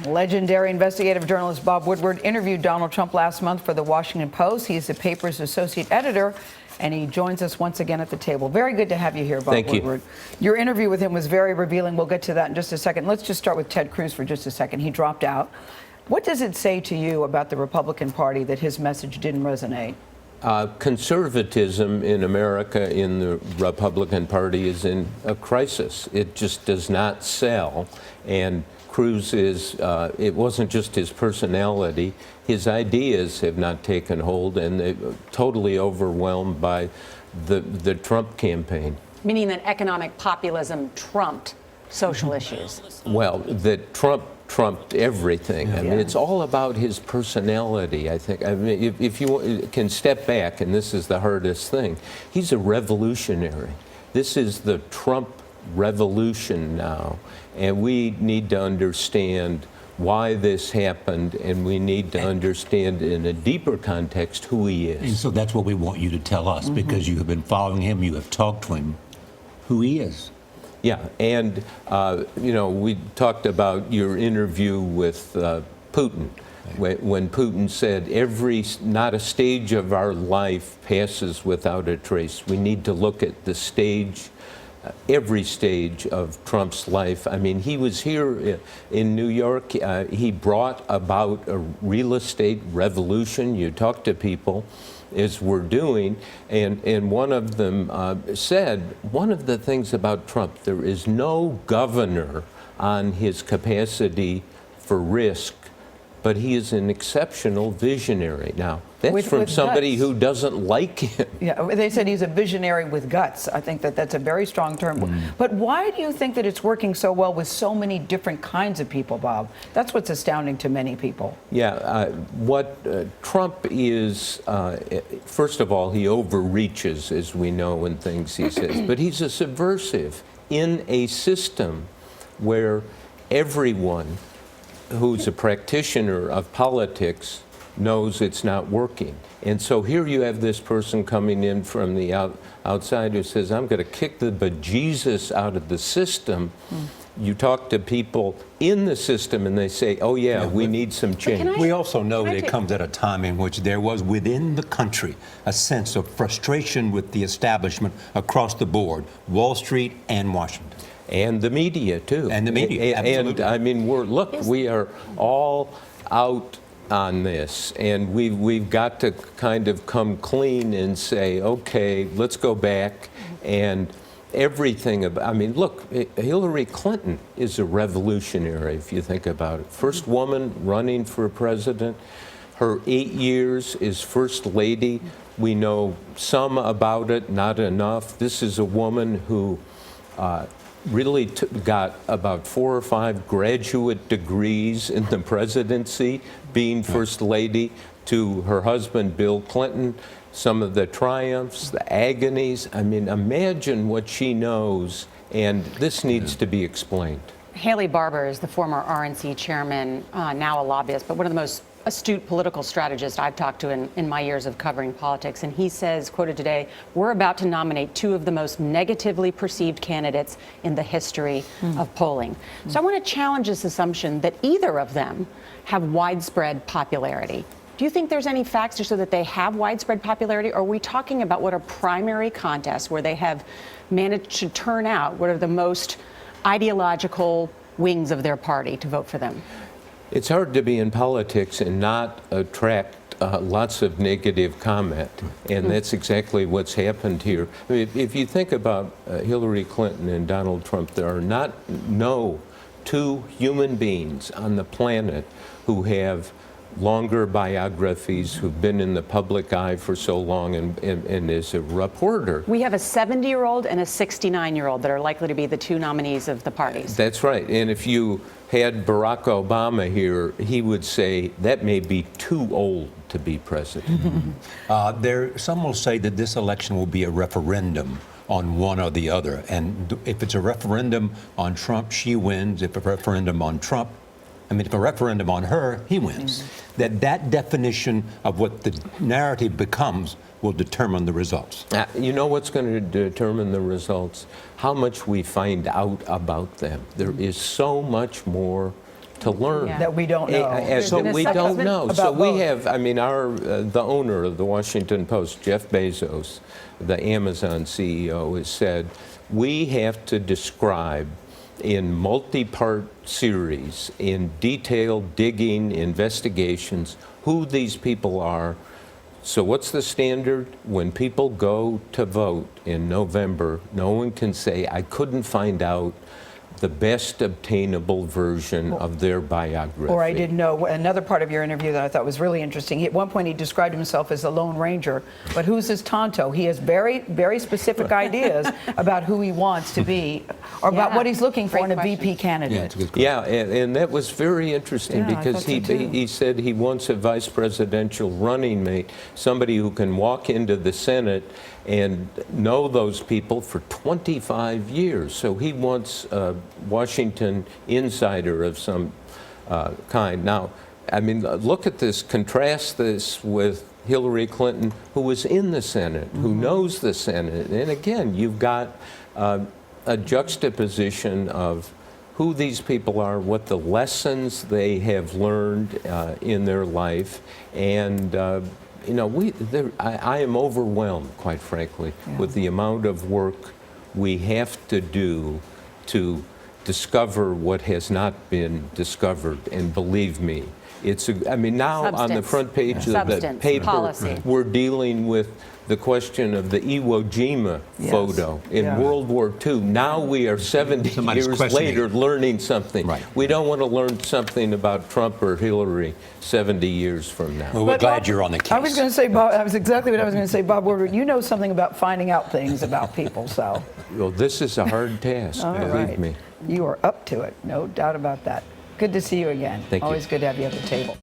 Legendary investigative journalist Bob Woodward interviewed Donald Trump last month for the Washington Post. He's the paper's associate editor, and he joins us once again at the table. Very good to have you here, Bob Woodward. Your interview with him was very revealing. We'll get to that in just a second. Let's just start with Ted Cruz for just a second. He dropped out. What does it say to you about the Republican Party that his message didn't resonate? Conservatism in America, in the Republican Party, is in a crisis. It just does not sell. And Cruz is, it wasn't just his personality, his ideas have not taken hold, and they're totally overwhelmed by the Trump campaign. Meaning that economic populism trumped social issues. Well, that Trump trumped everything. I mean, it's all about his personality, I think. I mean, if you can step back, and this is the hardest thing, he's a revolutionary. This is the Trump revolution now, and we need to understand why this happened, and we need to understand in a deeper context who he is. And so that's what we want you to tell us, because you have been following him, you have talked to him, who he is. Yeah, and you know, we talked about your interview with Putin, when Putin said, not a stage of our life passes without a trace. We need to look at the stage, every stage of Trump's life. I mean, he was here in New York. He brought about a real estate revolution. You talk to people, as we're doing, and one of them said, one of the things about Trump, there is no governor on his capacity for risk, but he is an exceptional visionary. Now, that's from somebody who doesn't like him. Yeah, they said he's a visionary with guts. I think that that's a very strong term. But why do you think that it's working so well with so many different kinds of people, Bob? That's what's astounding to many people. Yeah, what Trump is, first of all, he overreaches, as we know, in things he says, but he's a subversive in a system where everyone who's a practitioner of politics knows it's not working. And so here you have this person coming in from the outside who says, I'm going to kick the bejesus out of the system. You talk to people in the system and they say, oh yeah, we need some change. We also know that it comes at a time in which there was within the country a sense of frustration with the establishment across the board, Wall Street and Washington. And the media, too. And the media, absolutely. And I mean, we are all out on this, and we've got to kind of come clean and say, okay, let's go back, and everything about, I mean, look, Hillary Clinton is a revolutionary, if you think about it. First woman running for president, her 8 years as First Lady. We know some about it, not enough. This is a woman who really got about 4 or 5 graduate degrees in the presidency, being First Lady, to her husband, Bill Clinton, some of the triumphs, the agonies. I mean, imagine what she knows, and this needs to be explained. Haley Barbour is the former RNC chairman, now a lobbyist, but one of the most astute political strategist I've talked to in my years of covering politics. And he says, quoted today, we're about to nominate 2 of the most negatively perceived candidates in the history of polling. So I want to challenge this assumption that either of them have widespread popularity. Do you think there's any facts to show that they have widespread popularity? Or are we talking about what are primary contests where they have managed to turn out what are the most ideological wings of their party to vote for them? It's hard to be in politics and not attract lots of negative comment, and that's exactly what's happened here. I mean, if you think about Hillary Clinton and Donald Trump, there are no 2 human beings on the planet who have longer biographies, who've been in the public eye for so long and as a reporter. We have a 70-year-old and a 69-year-old that are likely to be the 2 nominees of the parties. That's right. And if you had Barack Obama here, he would say that may be too old to be president. Some will say that this election will be a referendum on one or the other. And if it's a referendum on Trump, she wins. If a referendum on Trump, if a referendum on her, he wins. That definition of what the narrative becomes will determine the results. You know what's going to determine the results? How much we find out about them. There is so much more to learn. Yeah. That we don't know. That we don't know. About So we both. have, I mean, the owner of the Washington Post, Jeff Bezos, the Amazon CEO, has said, we have to describe in multi-part series, in detailed digging investigations, who these people are. So what's the standard? When people go to vote in November, no one can say, I couldn't find out the best obtainable version of their biography. Or I didn't know. Another part of your interview that I thought was really interesting. At one point, he described himself as a Lone Ranger, but who's his Tonto? He has very, very specific ideas about who he wants to be, or about what he's looking for Great in a VP candidate. Yeah, and that was very interesting Yeah, I because thought so too. he said he wants a vice presidential running mate, somebody who can walk into the Senate and know those people for 25 years. So he wants a Washington insider of some kind. Now, I mean, look at this, contrast this with Hillary Clinton, who was in the Senate, who knows the Senate. And again, you've got a juxtaposition of who these people are, what the lessons they have learned in their life, and you know, I am overwhelmed, quite frankly, with the amount of work we have to do to discover what has not been discovered. And believe me, I mean, now on the Substance. front page of the Substance. paper, Policy. we're dealing with the question of the Iwo Jima photo in Yeah. World War II. Now we are 70 Somebody's years questioning. later learning something. Right. We don't want to learn something about Trump or Hillary 70 years from now. Well, we're But glad Bob, you're on the case. I was going to say, Bob, that was exactly what I was going to say, Bob Woodward. You know something about finding out things about people, so. Well, this is a hard task, All believe right. me. You are up to it, no doubt about that. Good to see you again. Thank you. Always good to have you at the table.